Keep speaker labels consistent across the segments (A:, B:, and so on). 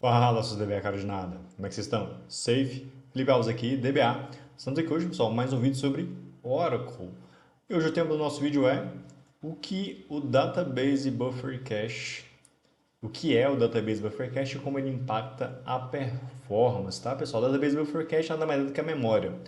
A: Fala, seus DBA cara de nada. Como é que vocês estão? Safe? Felipe Alves aqui, DBA. Estamos aqui hoje, pessoal, mais um vídeo sobre Oracle. E hoje o tema do nosso vídeo é o que o Database Buffer Cache, o que é o Database Buffer Cache e como ele impacta a performance, tá, pessoal? O Database Buffer Cache nada mais é do que a memória,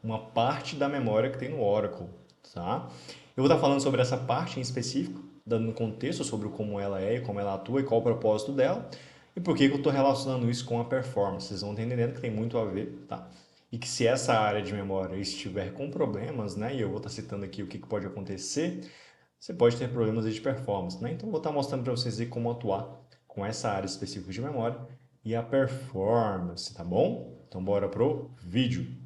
A: uma parte da memória que tem no Oracle, tá? Eu vou estar falando sobre essa parte em específico, dando um contexto sobre como ela é, como ela atua e qual o propósito dela. E por que eu estou relacionando isso com a performance? Vocês vão entendendo que tem muito a ver, tá? E que se essa área de memória estiver com problemas, né, e eu vou estar citando aqui o que pode acontecer, você pode ter problemas de performance, né? Então eu vou estar mostrando para vocês aí como atuar com essa área específica de memória e a performance, tá bom? Então bora pro vídeo.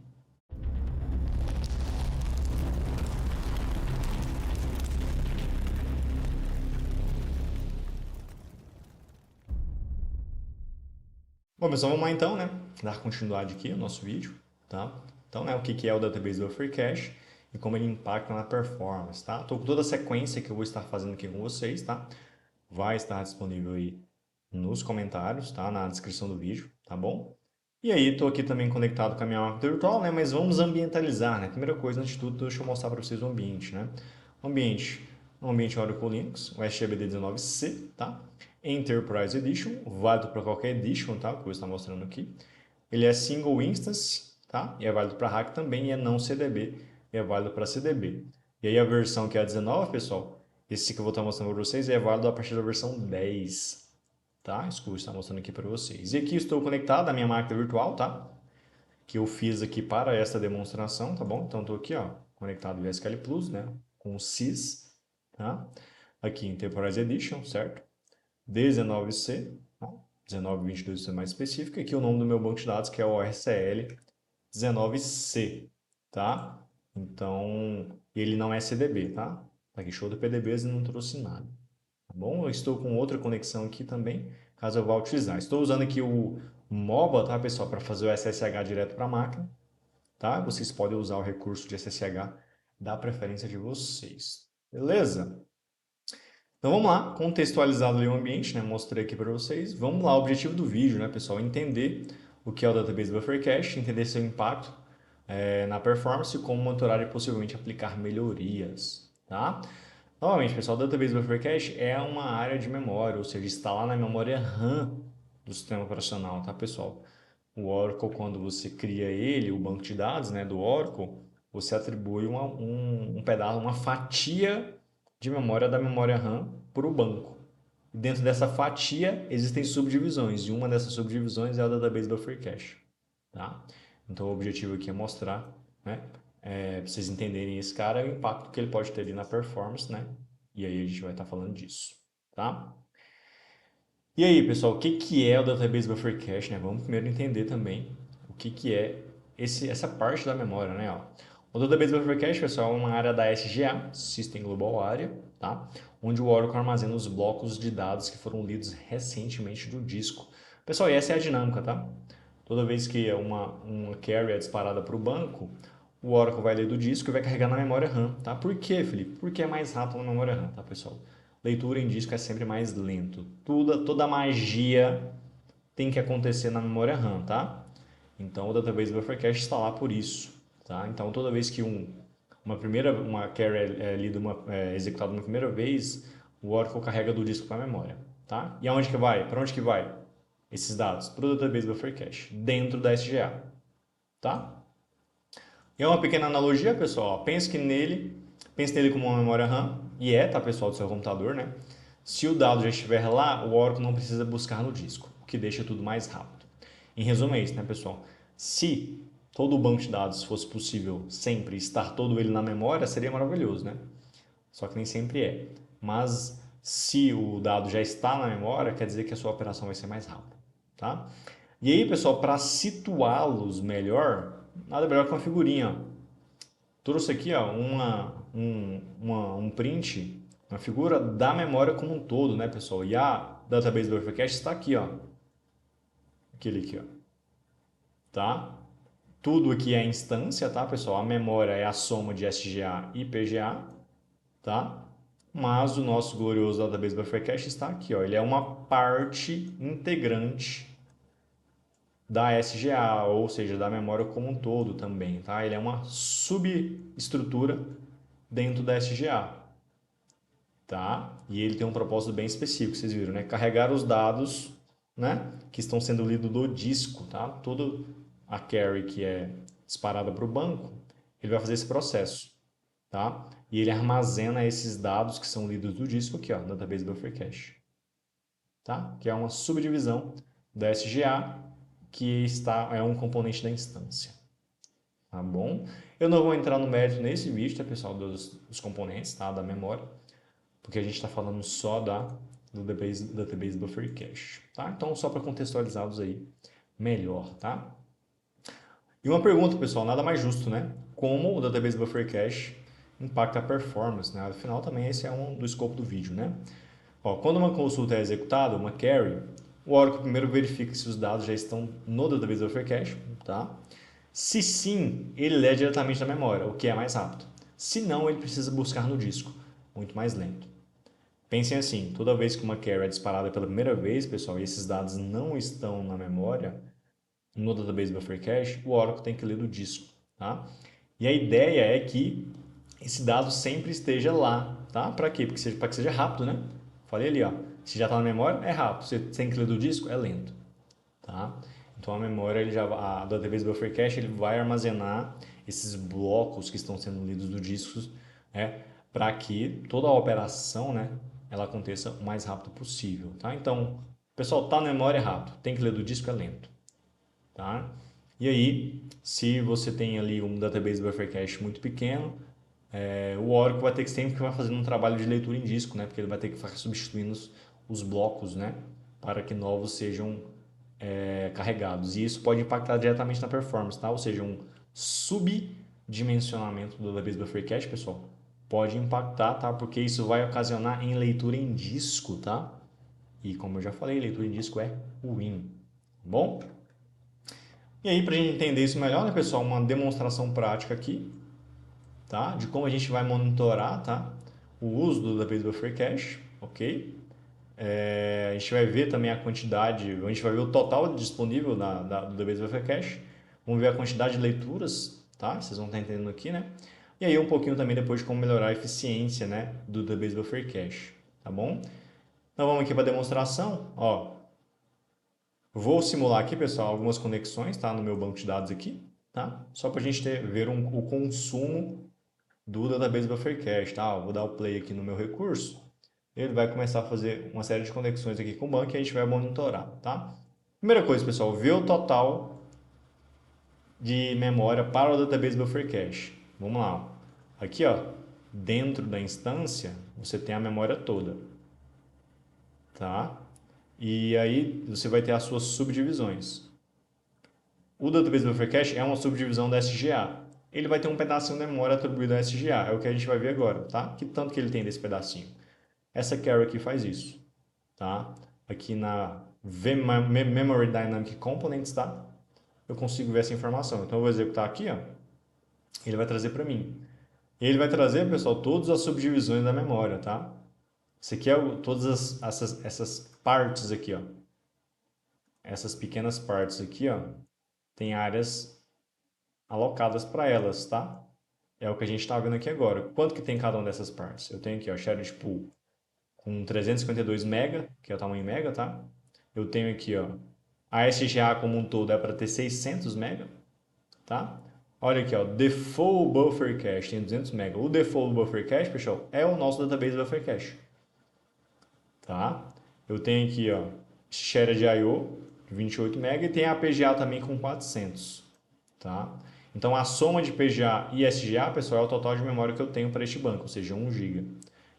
A: Bom, pessoal, vamos lá então, né? Dar continuidade aqui ao nosso vídeo, tá? Então, né, o que é o Database Buffer Cache e como ele impacta na performance, tá? Estou com toda a sequência que eu vou estar fazendo aqui com vocês, tá? Vai estar disponível aí nos comentários, tá? Na descrição do vídeo, tá bom? E aí, estou aqui também conectado com a minha máquina virtual, né? Mas vamos ambientalizar, né? Primeira coisa, antes de tudo, deixa eu mostrar para vocês o ambiente, né? O ambiente, um ambiente Oracle Linux, o SGBD19C, tá? Enterprise Edition, válido para qualquer edition, tá? Que eu vou estar mostrando aqui. Ele é single instance, tá? E é válido para hack também, e é não CDB, e é válido para CDB. E aí a versão que é a 19, pessoal, esse que eu vou estar mostrando para vocês é válido a partir da versão 10, tá? Isso que eu vou estar mostrando aqui para vocês. E aqui estou conectado à minha máquina virtual, tá? Que eu fiz aqui para essa demonstração, tá bom? Então estou aqui, ó, conectado via SQL Plus, né? Com o sys, tá? Aqui Enterprise Edition, certo? 19C, tá? 1922 para ser mais específico, e aqui o nome do meu banco de dados, que é o ORCL 19C, tá? Então, ele não é CDB, tá? Tá aqui show do PDBs e não trouxe nada, tá bom? Eu estou com outra conexão aqui também, caso eu vá utilizar. Estou usando aqui o MOBA, tá, pessoal, para fazer o SSH direto para a máquina, tá? Vocês podem usar o recurso de SSH da preferência de vocês, beleza? Então vamos lá, contextualizado ali o ambiente, né? Mostrei aqui para vocês. Vamos lá, o objetivo do vídeo, né, pessoal? Entender o que é o Database Buffer Cache, entender seu impacto na performance e como monitorar e possivelmente aplicar melhorias, tá? Novamente, pessoal, o Database Buffer Cache é uma área de memória, ou seja, está lá na memória RAM do sistema operacional, tá, pessoal? O Oracle, quando você cria ele, o banco de dados, né, do Oracle, você atribui um pedaço, uma fatia de memória da memória RAM para o banco. Dentro dessa fatia existem subdivisões, e uma dessas subdivisões é o Database Buffer Cache, tá? Então o objetivo aqui é mostrar, né, para vocês entenderem esse cara, o impacto que ele pode ter ali na performance, né? E aí a gente vai estar falando disso, tá? E aí, pessoal, o que é o Database Buffer Cache, né? Vamos primeiro entender também o que é essa parte da memória, né? Ó. O Database Buffer Cache, pessoal, é uma área da SGA, System Global Area, tá? Onde o Oracle armazena os blocos de dados que foram lidos recentemente do disco. Pessoal, e essa é a dinâmica, tá? Toda vez que uma query é disparada para o banco, o Oracle vai ler do disco e vai carregar na memória RAM, tá? Por quê, Felipe? Porque é mais rápido na memória RAM, tá, pessoal? Leitura em disco é sempre mais lento. Toda a magia tem que acontecer na memória RAM, tá? Então o Database Buffer Cache está lá por isso, tá? Então toda vez que uma query é lida, executada uma primeira vez, o Oracle carrega do disco para a memória, tá? E aonde que vai? Para onde que vai? Esses dados para o Database Buffer Cache, dentro da SGA, tá? E é uma pequena analogia, pessoal. Pense nele como uma memória RAM, e tá, pessoal, do seu computador, né? Se o dado já estiver lá, o Oracle não precisa buscar no disco, o que deixa tudo mais rápido. Em resumo é isso, né, pessoal? Se todo o banco de dados fosse possível sempre estar todo ele na memória, seria maravilhoso, né? Só que nem sempre é. Mas se o dado já está na memória, quer dizer que a sua operação vai ser mais rápida, tá? E aí, pessoal, para situá-los melhor, nada melhor que uma figurinha. Ó. Trouxe aqui ó, um print, uma figura da memória como um todo, né, pessoal? E a Database Buffer Cache está aqui, ó. Aquele aqui, ó. Tá? Tudo aqui é instância, tá, pessoal? A memória é a soma de SGA e PGA, tá? Mas o nosso glorioso Database Buffer Cache está aqui, ó. Ele é uma parte integrante da SGA, ou seja, da memória como um todo também, tá? Ele é uma subestrutura dentro da SGA, tá? E ele tem um propósito bem específico, vocês viram, né? Carregar os dados, né, que estão sendo lidos do disco, tá? Toda a carry que é disparada para o banco, ele vai fazer esse processo, tá? E ele armazena esses dados que são lidos do disco aqui, ó, no Database Buffer Cache, tá? Que é uma subdivisão da SGA que é um componente da instância, tá bom? Eu não vou entrar no mérito nesse vídeo, tá, pessoal, dos componentes, tá, da memória, porque a gente está falando só do Database Buffer Cache, tá? Então, só para contextualizá-los aí melhor, tá? E uma pergunta, pessoal, nada mais justo, né? Como o Database Buffer Cache impacta a performance, né? Afinal, também esse é do escopo do vídeo, né? Ó, quando uma consulta é executada, uma query, o Oracle primeiro verifica se os dados já estão no Database Buffer Cache, tá? Se sim, ele lê diretamente da memória, o que é mais rápido. Se não, ele precisa buscar no disco, muito mais lento. Pensem assim, toda vez que uma query é disparada pela primeira vez, pessoal, e esses dados não estão na memória, no Database Buffer Cache, o Oracle tem que ler do disco, tá? E a ideia é que esse dado sempre esteja lá, tá? Para quê? Para que seja rápido, né? Falei ali, ó, se já está na memória, é rápido. Se tem que ler do disco, é lento, tá? Então a memória, a Database Buffer Cache, ele vai armazenar esses blocos que estão sendo lidos do disco, né? Para que toda a operação, né, ela aconteça o mais rápido possível, tá? Então, pessoal, tá na memória é rápido, tem que ler do disco é lento, tá? E aí, se você tem ali um Database Buffer Cache muito pequeno, o Oracle vai ter que sempre vai fazendo um trabalho de leitura em disco, né? Porque ele vai ter que ficar substituindo os blocos, né? Para que novos sejam carregados. E isso pode impactar diretamente na performance, tá? Ou seja, um subdimensionamento do Database Buffer Cache, pessoal, pode impactar, tá? Porque isso vai ocasionar em leitura em disco, tá? E como eu já falei, leitura em disco é ruim, tá bom? E aí, para a gente entender isso melhor, né, pessoal, uma demonstração prática aqui, tá? De como a gente vai monitorar, tá? O uso do Database Buffer Cache, ok? A gente vai ver também a quantidade, a gente vai ver o total disponível do Database Buffer Cache, vamos ver a quantidade de leituras, tá? Vocês vão estar entendendo aqui, né? E aí um pouquinho também depois de como melhorar a eficiência, né, do Database Buffer Cache, tá bom? Então vamos aqui para a demonstração, ó. Vou simular aqui, pessoal, algumas conexões, tá? No meu banco de dados aqui, tá? Só para a gente ver o consumo do Database Buffer Cache, tá? Vou dar o play aqui no meu recurso. Ele vai começar a fazer uma série de conexões aqui com o banco e a gente vai monitorar, tá? Primeira coisa, pessoal, ver o total de memória para o Database Buffer Cache. Vamos lá. Aqui, ó, dentro da instância, você tem a memória toda, tá? E aí você vai ter as suas subdivisões. O Database Buffer Cache é uma subdivisão da SGA. Ele vai ter um pedacinho de memória atribuído à SGA, é o que a gente vai ver agora, tá? Que tanto que ele tem desse pedacinho. Essa carry aqui faz isso, tá? Aqui na Memory Dynamic Components, tá? Eu consigo ver essa informação. Então eu vou executar aqui, ó. Ele vai trazer para mim. Ele vai trazer, pessoal, todas as subdivisões da memória, tá? Isso aqui é todas essas partes aqui, ó. Essas pequenas partes aqui, ó, tem áreas alocadas para elas, tá? É o que a gente está vendo aqui agora. Quanto que tem cada uma dessas partes? Eu tenho aqui, ó, Shared Pool com 352 MB, que é o tamanho mega, tá? Eu tenho aqui, ó, a SGA como um todo é para ter 600 MB, tá? Olha aqui, ó, Default Buffer Cache tem 200 MB. O Default Buffer Cache, pessoal, é o nosso Database Buffer Cache, tá? Eu tenho aqui, ó, Shared I/O de 28 MB e tem a PGA também com 400, tá? Então a soma de PGA e SGA, pessoal, é o total de memória que eu tenho para este banco, ou seja, 1 GB.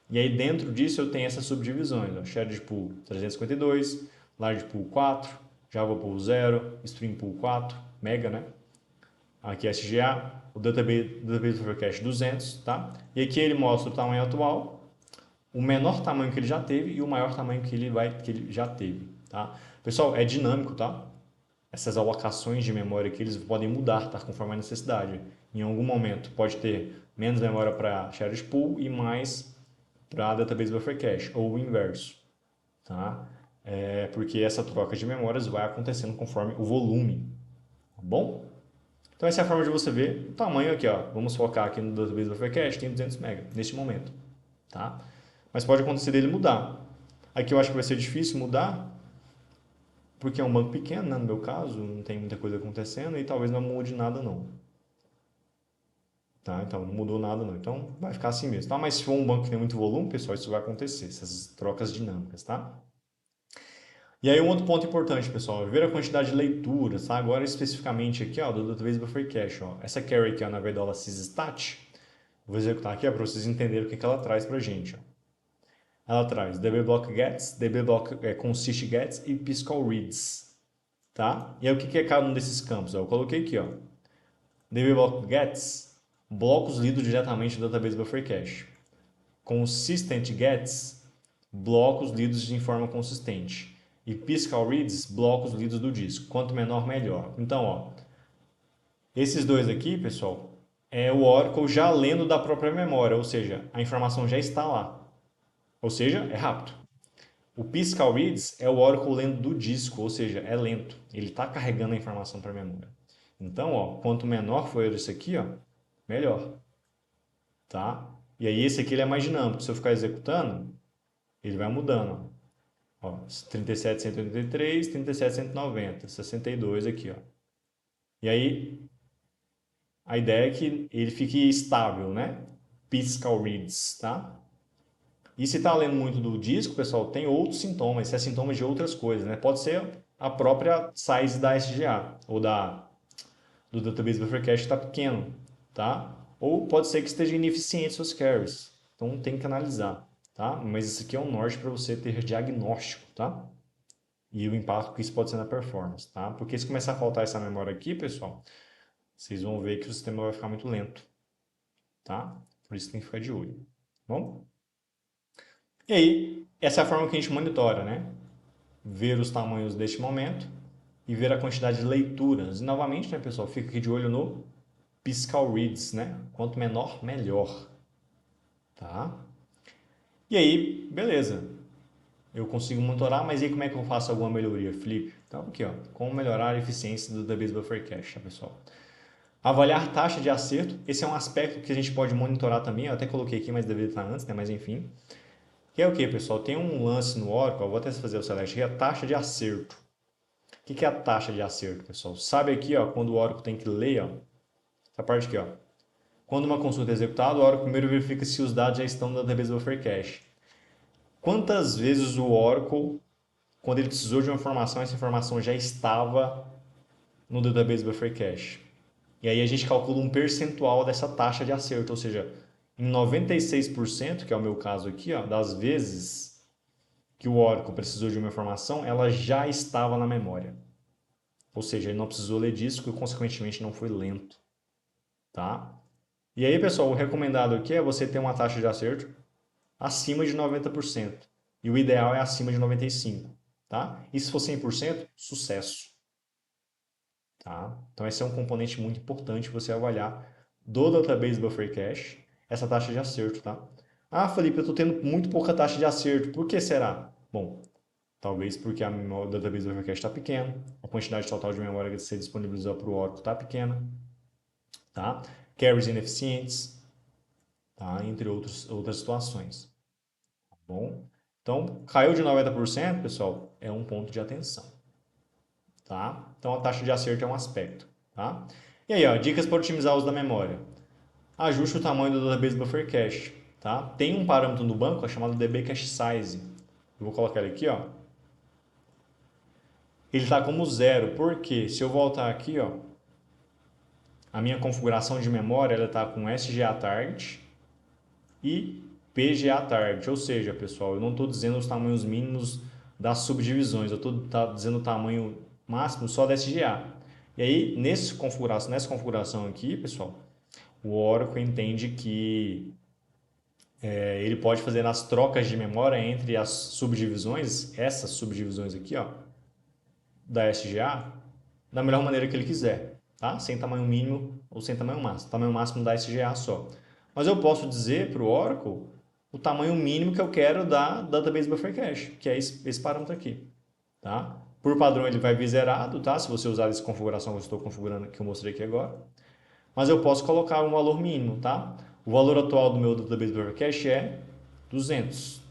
A: E aí dentro disso eu tenho essas subdivisões, ó, Shared Pool 352, Large Pool 4, Java Pool 0, Stream Pool 4, Mega, né? Aqui é SGA, o Database Buffer Cache 200, tá? E aqui ele mostra o tamanho atual, o menor tamanho que ele já teve e o maior tamanho que ele já teve, tá? Pessoal, é dinâmico, tá? Essas alocações de memória aqui, eles podem mudar, tá? Conforme a necessidade. Em algum momento pode ter menos memória para Shared Pool e mais para Database Buffer Cache, ou o inverso, tá? porque essa troca de memórias vai acontecendo conforme o volume, tá bom? Então essa é a forma de você ver o tamanho aqui, ó. Vamos focar aqui no Database Buffer Cache, tem 200 MB neste momento, tá? Mas pode acontecer dele mudar. Aqui eu acho que vai ser difícil mudar, porque é um banco pequeno, né? No meu caso, não tem muita coisa acontecendo e talvez não mude nada não. Tá? Então não mudou nada não. Então vai ficar assim mesmo, tá? Mas se for um banco que tem muito volume, pessoal, isso vai acontecer, essas trocas dinâmicas, tá? E aí um outro ponto importante, pessoal, é ver a quantidade de leituras, tá? Agora especificamente aqui, ó, do Database Buffer Cache, ó. Essa query aqui, ó, na Vedola sysstat, vou executar aqui, ó, para vocês entenderem o que ela traz pra gente, ó. Ela traz dbblock gets, dbblock consist gets e piscall reads, tá? E aí o que é cada um desses campos? Ó? Eu coloquei aqui, ó, dbblock gets, blocos lidos diretamente do Database Buffer Cache. Consistent gets, blocos lidos de forma consistente. E piscall reads, blocos lidos do disco. Quanto menor, melhor. Então, ó, esses dois aqui, pessoal, é o Oracle já lendo da própria memória, ou seja, a informação já está lá. Ou seja, é rápido. O Piscal Reads é o Oracle lendo do disco, ou seja, é lento. Ele está carregando a informação para a memória. Então, ó, quanto menor for isso aqui, ó, melhor. Tá? E aí esse aqui ele é mais dinâmico. Se eu ficar executando, ele vai mudando. Ó, 37.183, 37.190, 62 aqui. Ó. E aí a ideia é que ele fique estável, né? Piscal Reads, tá? E se está lendo muito do disco, pessoal, tem outros sintomas, isso é sintomas de outras coisas, né? Pode ser a própria size da SGA ou do Database Buffer Cache está pequeno, tá? Ou pode ser que esteja ineficiente seus carries. Então tem que analisar, tá? Mas isso aqui é um norte para você ter diagnóstico, tá? E o impacto que isso pode ser na performance, tá? Porque se começar a faltar essa memória aqui, pessoal, vocês vão ver que o sistema vai ficar muito lento, tá? Por isso tem que ficar de olho, tá bom? E aí, essa é a forma que a gente monitora, né? Ver os tamanhos deste momento e ver a quantidade de leituras. E novamente, né, pessoal, fica aqui de olho no Piscal Reads, né? Quanto menor, melhor. Tá? E aí, beleza. Eu consigo monitorar, mas aí como é que eu faço alguma melhoria, Felipe? Então, aqui, ó, como melhorar a eficiência do Database Buffer Cache, tá, pessoal? Avaliar taxa de acerto. Esse é um aspecto que a gente pode monitorar também. Eu até coloquei aqui, mas deveria estar antes, né? Mas enfim. Que é o que, pessoal? Tem um lance no Oracle, eu vou até fazer o select aqui, a taxa de acerto. O que é a taxa de acerto, pessoal? Sabe aqui, ó, quando o Oracle tem que ler, ó, essa parte aqui, ó. Quando uma consulta é executada, o Oracle primeiro verifica se os dados já estão no Database Buffer Cache. Quantas vezes o Oracle, quando ele precisou de uma informação, essa informação já estava no Database Buffer Cache? E aí a gente calcula um percentual dessa taxa de acerto, ou seja, em 96%, que é o meu caso aqui, ó, das vezes que o Oracle precisou de uma informação, ela já estava na memória. Ou seja, ele não precisou ler disco e, consequentemente, não foi lento. Tá? E aí, pessoal, o recomendado aqui é você ter uma taxa de acerto acima de 90%. E o ideal é acima de 95%. Tá? E se for 100%, sucesso. Tá? Então, esse é um componente muito importante você avaliar do Database Buffer Cache, essa taxa de acerto. Tá? Ah, Felipe, eu estou tendo muito pouca taxa de acerto. Por que será? Bom, talvez porque a memória do Database Buffer Cache está pequena, a quantidade total de memória que você disponibilizou para o Oracle está pequena, tá? Carries ineficientes, tá? Entre outras situações. Tá bom? Então, caiu de 90%, pessoal, é um ponto de atenção. Tá? Então, a taxa de acerto é um aspecto. Tá? E aí, ó, dicas para otimizar o uso da memória. Ajuste o tamanho do Database Buffer Cache. Tá? Tem um parâmetro no banco chamado DB Cache Size. Eu vou colocar ele aqui, ó. Ele está como zero, porque se eu voltar aqui, ó, a minha configuração de memória está com SGA Target e PGA Target, ou seja, pessoal, eu não estou dizendo os tamanhos mínimos das subdivisões, eu estou dizendo o tamanho máximo só da SGA. E aí, nessa configuração aqui, pessoal, o Oracle entende que ele pode fazer as trocas de memória entre as subdivisões, essas subdivisões aqui, ó, da SGA, da melhor maneira que ele quiser, tá? Sem tamanho mínimo ou sem tamanho máximo. Tamanho máximo da SGA só. Mas eu posso dizer para o Oracle o tamanho mínimo que eu quero da Database Buffer Cache, que é esse parâmetro aqui. tá? Por padrão ele vai vir zerado, tá? Se você usar essa configuração que eu estou configurando, que eu mostrei aqui agora. Mas eu posso colocar um valor mínimo, tá? O valor atual do meu database Buffer Cache é 200.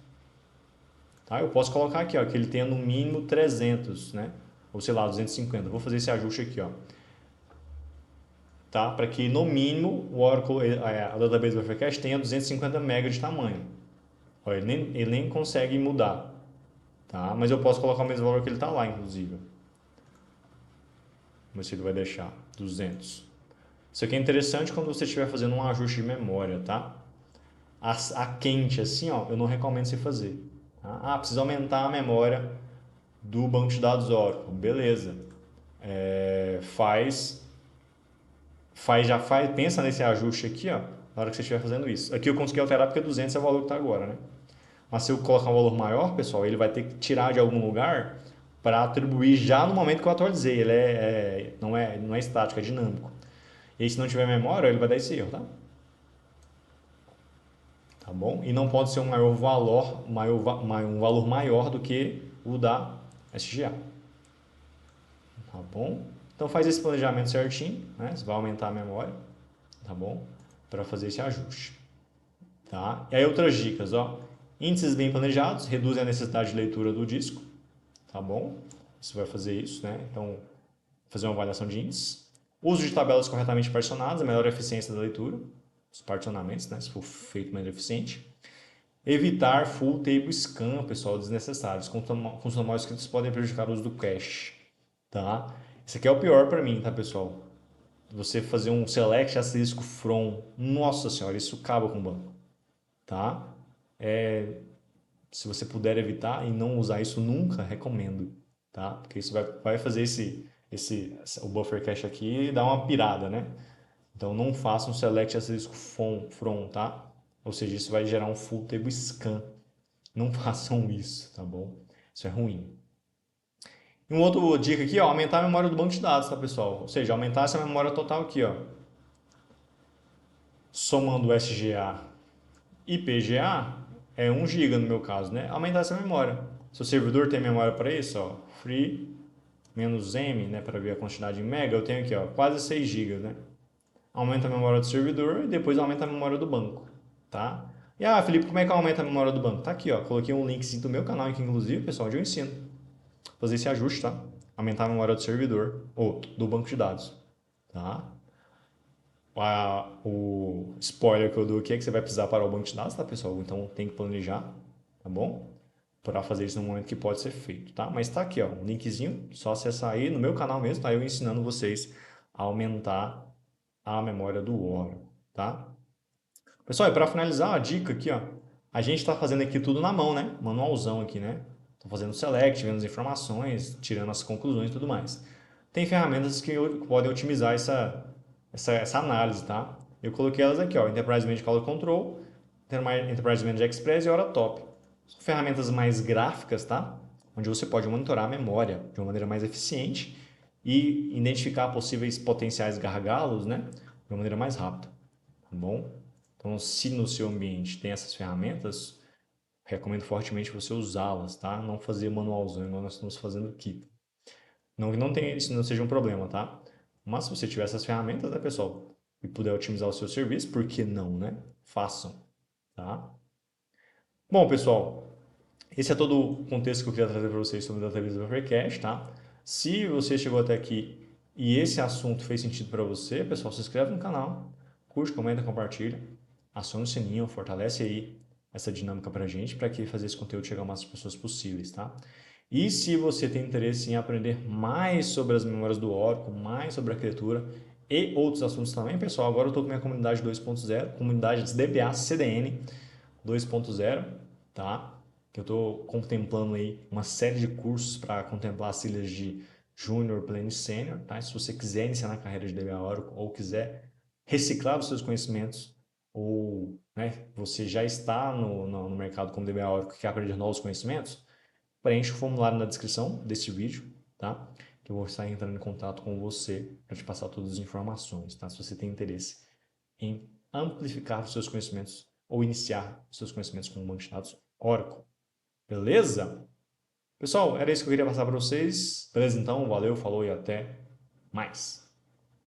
A: Tá? Eu posso colocar aqui, ó, que ele tenha no mínimo 300, né? Ou sei lá, 250. Vou fazer esse ajuste aqui, ó. Tá? Para que no mínimo o Oracle, a database Buffer Cache tenha 250 MB de tamanho. Ó, ele nem consegue mudar, tá? Mas eu posso colocar o mesmo valor que ele está lá, inclusive. Vamos ver se ele vai deixar 200. Isso aqui é interessante quando você estiver fazendo um ajuste de memória, tá? A quente assim, ó, eu não recomendo você fazer. Tá? Ah, precisa aumentar a memória do banco de dados Oracle. Beleza. Pensa nesse ajuste aqui, ó, na hora que você estiver fazendo isso. Aqui eu consegui alterar porque 200 é o valor que está agora, né? Mas se eu colocar um valor maior, pessoal, ele vai ter que tirar de algum lugar para atribuir já no momento que eu atualizei. Ele não é estático, é dinâmico. E aí, se não tiver memória, ele vai dar esse erro, tá? Tá bom? E não pode ser um um valor maior do que o da SGA. Tá bom? Então faz esse planejamento certinho, né? Você vai aumentar a memória, tá bom? Para fazer esse ajuste. Tá? E aí outras dicas, ó. Índices bem planejados reduzem a necessidade de leitura do disco, tá bom? Você vai fazer isso, né? Então, fazer uma avaliação de índices. Uso de tabelas corretamente particionadas, a melhor eficiência da leitura. Os particionamentos, né? Se for feito mais eficiente. Evitar full table scan, pessoal, desnecessários. Consultas mal escritas podem prejudicar o uso do cache, tá? Esse aqui é o pior para mim, tá, pessoal? Você fazer um select asterisco from, nossa senhora, isso acaba com o banco, tá? Se você puder evitar e não usar isso nunca, recomendo, tá? Porque isso vai fazer o buffer cache aqui dar uma pirada, né? Então não faça um select asterisco from, tá? Ou seja, isso vai gerar um full table scan. Não façam isso, tá bom? Isso é ruim. E uma outra dica aqui, ó, aumentar a memória do banco de dados, tá, pessoal? Ou seja, aumentar essa memória total aqui, ó. Somando SGA e PGA, é 1 GB no meu caso, né? Aumentar essa memória. Se o servidor tem memória para isso, ó, free menos M, né, para ver a quantidade em mega, eu tenho aqui, ó, quase 6 GB, né? Aumenta a memória do servidor e depois aumenta a memória do banco, tá? E Felipe, como é que aumenta a memória do banco? Tá aqui, ó, coloquei um linkzinho do meu canal aqui, inclusive, pessoal, onde eu ensino fazer esse ajuste, tá? Aumentar a memória do servidor ou do banco de dados, tá? O spoiler que eu dou aqui é que você vai precisar parar o banco de dados, tá, pessoal? Então tem que planejar, tá bom? Para fazer isso no momento que pode ser feito, tá? Mas tá aqui, ó, um linkzinho, só acessar aí no meu canal mesmo, tá? Eu ensinando vocês a aumentar a memória do Oracle, tá? Pessoal, e para finalizar, a dica aqui, ó, a gente está fazendo aqui tudo na mão, né? Manualzão aqui, né? Tô fazendo select, vendo as informações, tirando as conclusões e tudo mais. Tem ferramentas que podem otimizar essa análise, tá? Eu coloquei elas aqui, ó, Enterprise Medical Control, Enterprise Manager Express e Oratop. São ferramentas mais gráficas, tá? Onde você pode monitorar a memória de uma maneira mais eficiente e identificar possíveis potenciais gargalos, né? De uma maneira mais rápida, tá bom? Então, se no seu ambiente tem essas ferramentas, recomendo fortemente você usá-las, tá? Não fazer manualzão igual nós estamos fazendo aqui. Não que não tenha, isso não seja um problema, tá? Mas se você tiver essas ferramentas, né, pessoal, e puder otimizar o seu serviço, por que não, né? Façam, tá? Bom, pessoal, esse é todo o contexto que eu queria trazer para vocês sobre o Database Buffer Cache, tá? Se você chegou até aqui e esse assunto fez sentido para você, pessoal, se inscreve no canal, curte, comenta, compartilha, aciona o sininho, fortalece aí essa dinâmica para a gente, para que fazer esse conteúdo chegar a mais pessoas possíveis, tá? E se você tem interesse em aprender mais sobre as memórias do Oracle, mais sobre a arquitetura e outros assuntos também, pessoal, agora eu estou com minha comunidade 2.0, comunidade DBA CDN 2.0, tá? Que eu estou contemplando aí uma série de cursos para contemplar as trilhas de Júnior, Pleno e Sênior, tá? Se você quiser iniciar na carreira de DBA Oracle ou quiser reciclar os seus conhecimentos ou, né, você já está no mercado como DBA Oracle e quer aprender novos conhecimentos, preencha o formulário na descrição desse vídeo, tá? Que eu vou estar entrando em contato com você para te passar todas as informações, tá? Se você tem interesse em amplificar os seus conhecimentos ou iniciar os seus conhecimentos com o banco de dados Oracle. Beleza? Pessoal, era isso que eu queria passar para vocês. Beleza? Então, valeu, falou e até mais.